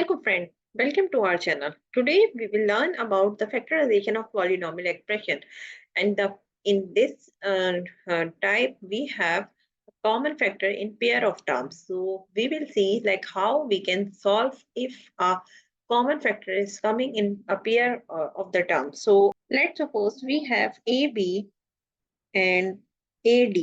Welcome friend, welcome to our channel. Today we will learn about the factorization of polynomial expression, and in this type we have a common factor in pair of terms. So we will see like how we can solve if a common factor is coming in a pair of the terms. So let's suppose we have AB and AD,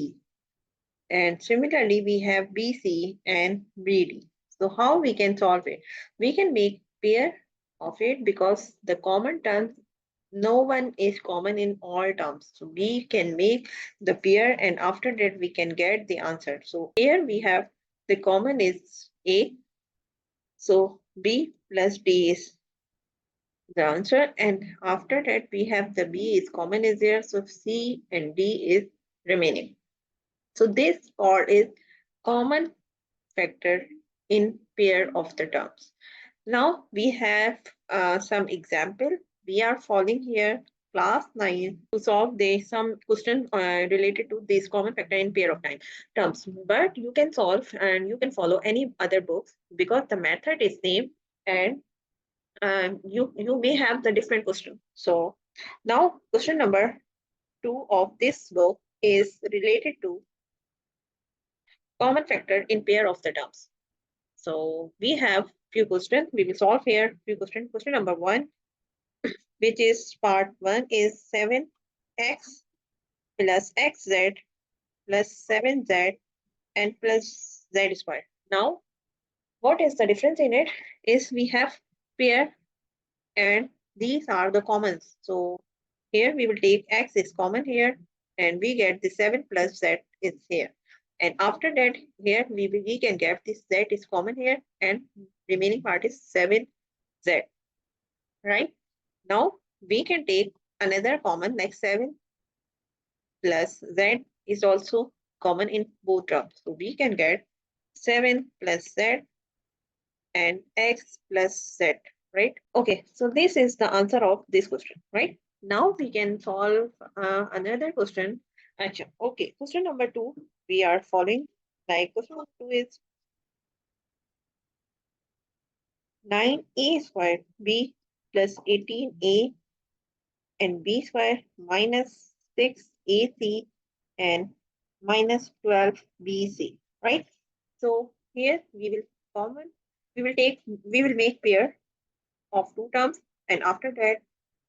and similarly we have BC and BD. So how we can solve it? We can make pair of it because the common terms, no one is common in all terms. So we can make the pair and after that we can get the answer. So here we have the common is A. So B plus D is the answer, and after that we have the B is common is there. So C and D is remaining. So this part is common factor in pair of the terms. Now we have some example. We are following here class 9 to solve some question related to this common factor in pair of terms. But you can solve and you can follow any other books because the method is same, and you may have the different question. So now question number 2 of this book is related to common factor in pair of the terms. So we have few questions. We will solve here few questions. Question number 1, which is part 1, is 7x plus xz plus 7z and plus z squared. Now, what is the difference in it? Is we have pair and these are the commons. So here we will take x is common here and we get the 7 plus z is here. And after that, here we can get this z is common here and remaining part is 7z, right? Now we can take another common like 7 plus z is also common in both terms. So we can get 7 plus z and x plus z, right? Okay, so this is the answer of this question, right? Now we can solve another question. Okay, question number 2, we are following like question number 2 is 9a squared b plus 18a and b squared minus 6ac and minus 12bc, right? So here we will make pair of two terms, and after that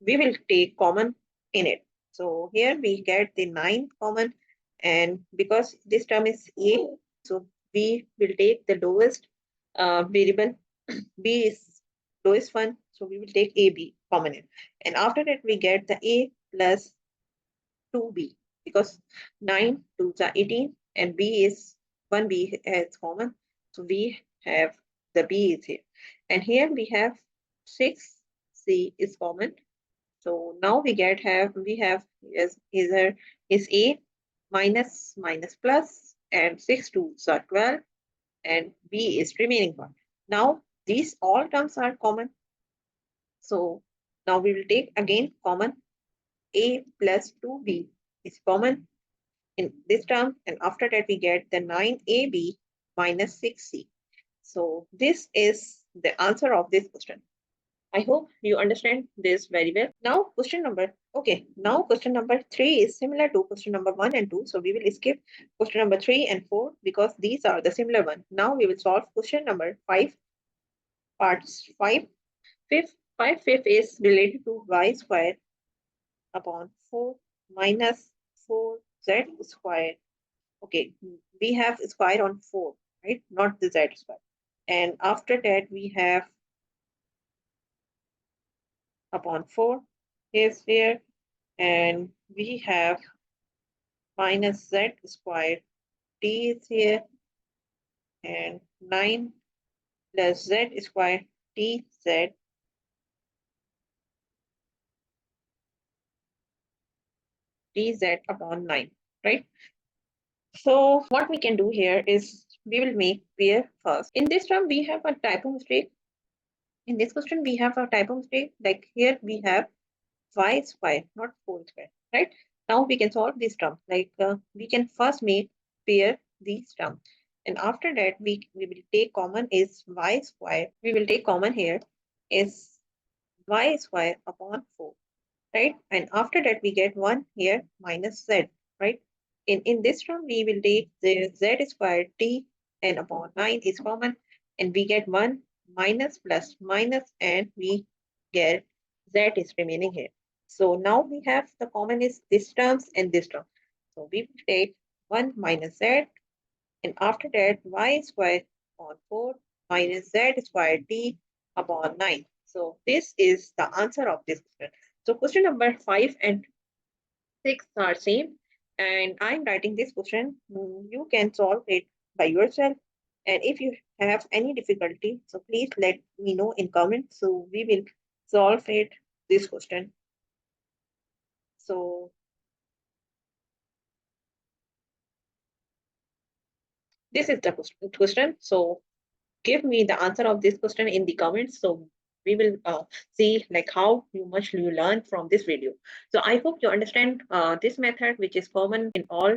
we will take common in it. So here we get the 9 common, and because this term is a, so we will take the lowest variable. B is lowest one, so we will take AB common in, and after that we get the A plus 2B because 9 2s are 18 and B is 1B as common, so we have the B is here, and here we have 6C is common. So now we have is either is A minus minus plus, and 6 2s are 12 and B is remaining one. Now these all terms are common. So now we will take again common. A plus 2B is common in this term, and after that we get the 9AB minus 6C. So this is the answer of this question. I hope you understand this very well. Now question number 3 is similar to question number 1 and 2. So we will skip question number 3 and 4 because these are the similar one. Now we will solve question number 5, parts 5. Fifth is related to y squared upon 4 minus 4z squared. Okay, we have square on 4, right? Not the z squared. And after that we have upon 4 is here, and we have minus z squared t is here, and 9 plus z squared tz dz upon 9, right? So what we can do here is we will make pair first. In this term we have a typo mistake. In this question we have a typo mistake, like here we have y square, not 4 square, right? Now we can solve this term, like we can first make pair these terms. And after that, we will take common is y square. We will take common here is y square upon 4, right? And after that, we get 1 here minus z, right? In this term, we will take the z squared t and upon 9 is common, and we get 1 minus plus minus, and we get z is remaining here. So now we have the common is this terms and this term. So we will take 1 minus z, and after that, y squared upon 4 minus z squared t upon 9. So this is the answer of this question. So question number 5 and 6 are same. And I'm writing this question. You can solve it by yourself. And if you have any difficulty, so please let me know in comments. So we will solve it, this question. So this is the question. So give me the answer of this question in the comments, so we will see like how much you learn from this video. So I hope you understand this method, which is common in all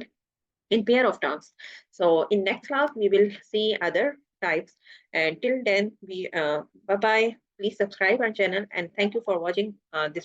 in pair of terms. So in next class we will see other types, and till then we bye bye. Please subscribe our channel, and thank you for watching this